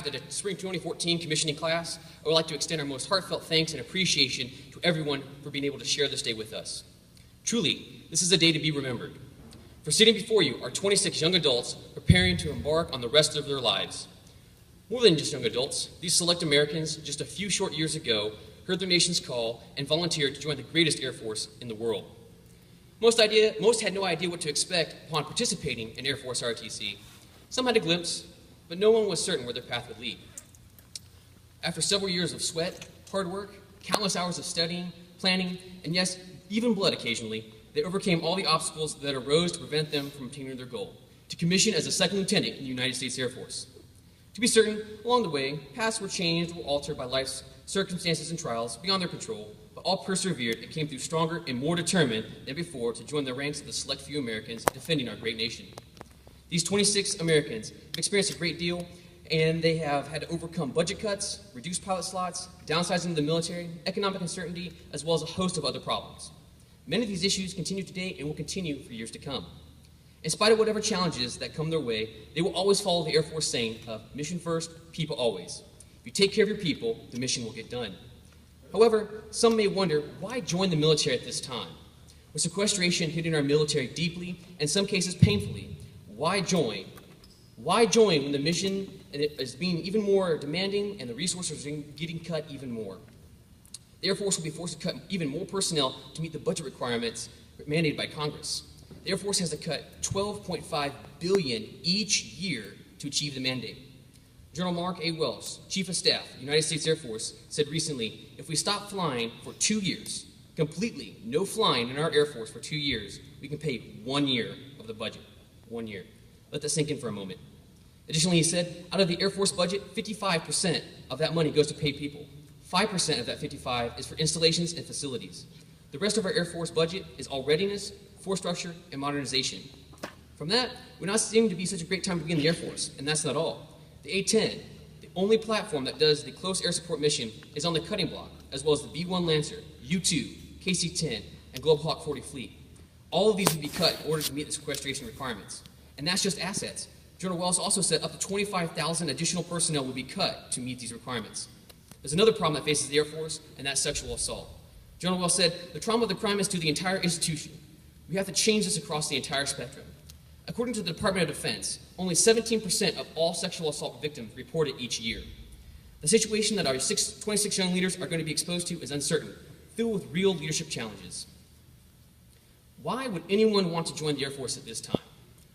of the Spring 2014 commissioning class, I would like to extend our most heartfelt thanks and appreciation to everyone for being able to share this day with us. Truly, this is a day to be remembered. For sitting before you are 26 young adults preparing to embark on the rest of their lives. More than just young adults, these select Americans just a few short years ago heard their nation's call and volunteered to join the greatest Air Force in the world. Most had no idea what to expect upon participating in Air Force ROTC. Some had a glimpse, but no one was certain where their path would lead. After several years of sweat, hard work, countless hours of studying, planning, and yes, even blood occasionally, they overcame all the obstacles that arose to prevent them from attaining their goal, to commission as a second lieutenant in the United States Air Force. To be certain, along the way, paths were changed or altered by life's circumstances and trials beyond their control, but all persevered and came through stronger and more determined than before to join the ranks of the select few Americans defending our great nation. These 26 Americans have experienced a great deal, and they have had to overcome budget cuts, reduced pilot slots, downsizing of the military, economic uncertainty, as well as a host of other problems. Many of these issues continue today and will continue for years to come. In spite of whatever challenges that come their way, they will always follow the Air Force saying of mission first, people always. If you take care of your people, the mission will get done. However, some may wonder, why join the military at this time? With sequestration hitting our military deeply, and in some cases painfully, why join? Why join when the mission is being even more demanding and the resources are getting cut even more? The Air Force will be forced to cut even more personnel to meet the budget requirements mandated by Congress. The Air Force has to cut $12.5 billion each year to achieve the mandate. General Mark A. Welsh, Chief of Staff, United States Air Force, said recently, if we stop flying for 2 years, completely no flying in our Air Force for 2 years, we can pay 1 year of the budget. 1 year. Let that sink in for a moment. Additionally, he said, out of the Air Force budget, 55% of that money goes to pay people. 5% of that 55 is for installations and facilities. The rest of our Air Force budget is all readiness, force structure, and modernization. From that, would not seem to be such a great time to be in the Air Force, and that's not all. The A-10, the only platform that does the close air support mission, is on the cutting block, as well as the B-1 Lancer, U-2, KC-10, and Global Hawk 40 fleet. All of these would be cut in order to meet the sequestration requirements. And that's just assets. General Wells also said up to 25,000 additional personnel would be cut to meet these requirements. There's another problem that faces the Air Force, and that's sexual assault. General Wells said, the trauma of the crime is to the entire institution. We have to change this across the entire spectrum. According to the Department of Defense, only 17% of all sexual assault victims report it each year. The situation that our 26 young leaders are going to be exposed to is uncertain, filled with real leadership challenges. Why would anyone want to join the Air Force at this time?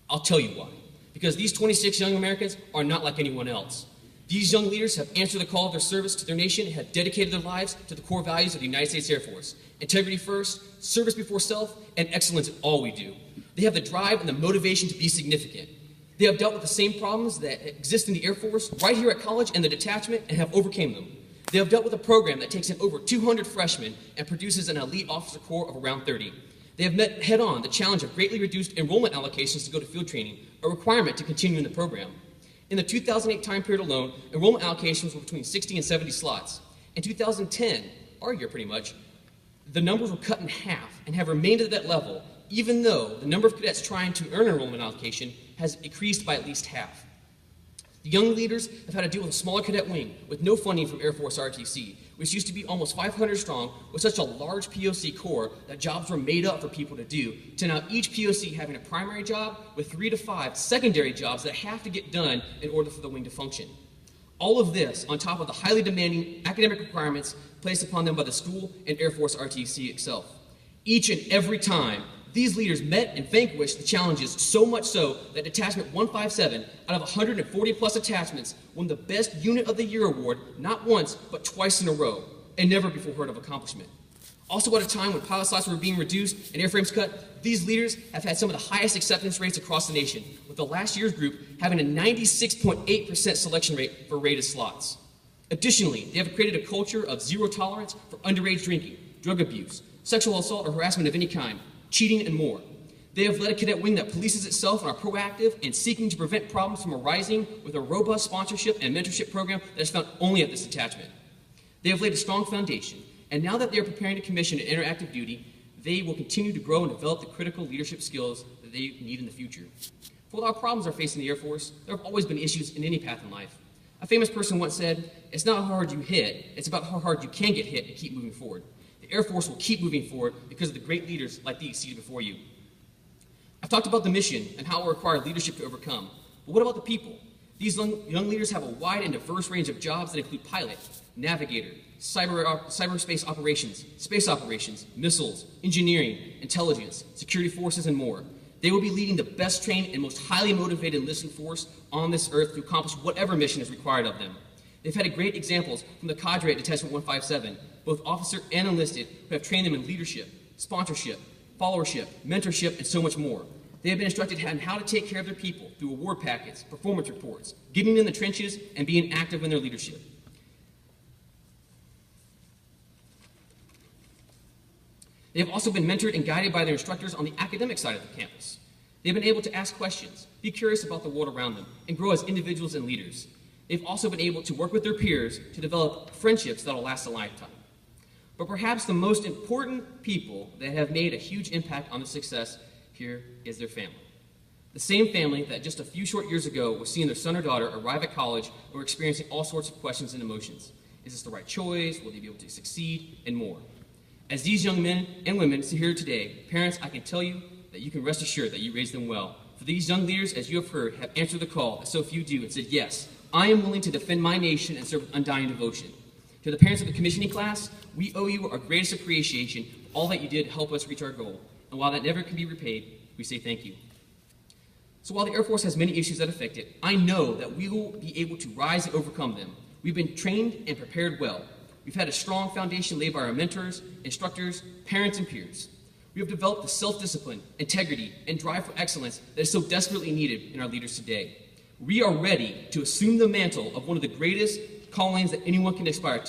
I'll tell you why. Because these 26 young Americans are not like anyone else. These young leaders have answered the call of their service to their nation and have dedicated their lives to the core values of the United States Air Force. Integrity first, service before self, and excellence in all we do. They have the drive and the motivation to be significant. They have dealt with the same problems that exist in the Air Force right here at college and the detachment and have overcame them. They have dealt with a program that takes in over 200 freshmen and produces an elite officer corps of around 30. They have met head-on the challenge of greatly reduced enrollment allocations to go to field training, a requirement to continue in the program. In the 2008 time period alone, enrollment allocations were between 60 and 70 slots. In 2010, our year pretty much, the numbers were cut in half and have remained at that level, even though the number of cadets trying to earn enrollment allocation has increased by at least half. The young leaders have had to deal with a smaller cadet wing with no funding from Air Force RTC, which used to be almost 500 strong with such a large POC corps that jobs were made up for people to do, to now each POC having a primary job with 3 to 5 secondary jobs that have to get done in order for the wing to function. All of this on top of the highly demanding academic requirements placed upon them by the school and Air Force RTC itself. Each and every time, these leaders met and vanquished the challenges, so much so that Detachment 157, out of 140 plus attachments, won the Best Unit of the Year award not once, but twice in a row, a never before heard of accomplishment. Also at a time when pilot slots were being reduced and airframes cut, these leaders have had some of the highest acceptance rates across the nation, with the last year's group having a 96.8% selection rate for rated slots. Additionally, they have created a culture of zero tolerance for underage drinking, drug abuse, sexual assault or harassment of any kind, cheating, and more. They have led a cadet wing that polices itself and are proactive in seeking to prevent problems from arising with a robust sponsorship and mentorship program that is found only at this detachment. They have laid a strong foundation, and now that they are preparing to commission an interactive duty, they will continue to grow and develop the critical leadership skills that they need in the future. For all our problems are facing the Air Force, there have always been issues in any path in life. A famous person once said, "It's not how hard you hit, it's about how hard you can get hit and keep moving forward." The Air Force will keep moving forward because of the great leaders like these seated before you. I've talked about the mission and how it will require leadership to overcome, but what about the people? These young leaders have a wide and diverse range of jobs that include pilot, navigator, cyberspace operations, space operations, missiles, engineering, intelligence, security forces, and more. They will be leading the best trained and most highly motivated enlisted force on this earth to accomplish whatever mission is required of them. They've had great examples from the cadre at Detachment 157, both officer and enlisted, who have trained them in leadership, sponsorship, followership, mentorship, and so much more. They have been instructed on how to take care of their people through award packets, performance reports, getting in the trenches, and being active in their leadership. They have also been mentored and guided by their instructors on the academic side of the campus. They've been able to ask questions, be curious about the world around them, and grow as individuals and leaders. They've also been able to work with their peers to develop friendships that will last a lifetime. But perhaps the most important people that have made a huge impact on the success here is their family. The same family that just a few short years ago was seeing their son or daughter arrive at college and were experiencing all sorts of questions and emotions. Is this the right choice? Will they be able to succeed? And more. As these young men and women sit here today, parents, I can tell you that you can rest assured that you raised them well. For these young leaders, as you have heard, have answered the call, as so few do, and said, yes, I am willing to defend my nation and serve with undying devotion. To the parents of the commissioning class, we owe you our greatest appreciation for all that you did to help us reach our goal. And while that never can be repaid, we say thank you. So while the Air Force has many issues that affect it, I know that we will be able to rise and overcome them. We've been trained and prepared well. We've had a strong foundation laid by our mentors, instructors, parents, and peers. We have developed the self-discipline, integrity, and drive for excellence that is so desperately needed in our leaders today. We are ready to assume the mantle of one of the greatest callings that anyone can aspire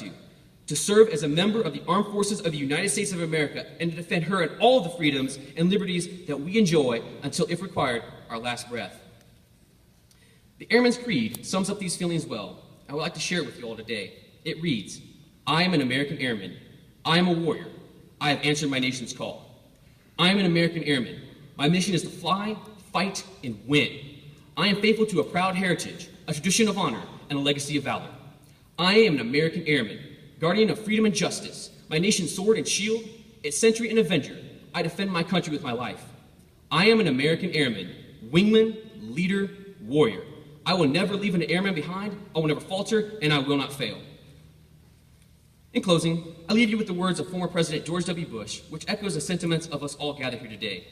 to serve as a member of the Armed Forces of the United States of America and to defend her and all the freedoms and liberties that we enjoy until, if required, our last breath. The Airman's Creed sums up these feelings well. I would like to share it with you all today. It reads, I am an American airman. I am a warrior. I have answered my nation's call. I am an American airman. My mission is to fly, fight, and win. I am faithful to a proud heritage, a tradition of honor, and a legacy of valor. I am an American airman, guardian of freedom and justice, my nation's sword and shield, its sentry and avenger. I defend my country with my life. I am an American airman, wingman, leader, warrior. I will never leave an airman behind, I will never falter, and I will not fail. In closing, I leave you with the words of former President George W. Bush, which echoes the sentiments of us all gathered here today.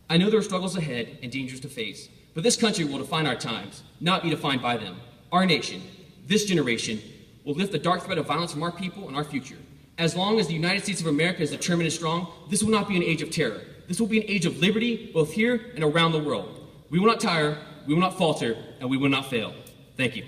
I know there are struggles ahead and dangers to face, but this country will define our times, not be defined by them. Our nation, this generation, will lift the dark threat of violence from our people and our future. As long as the United States of America is determined and strong, this will not be an age of terror. This will be an age of liberty, both here and around the world. We will not tire, we will not falter, and we will not fail. Thank you.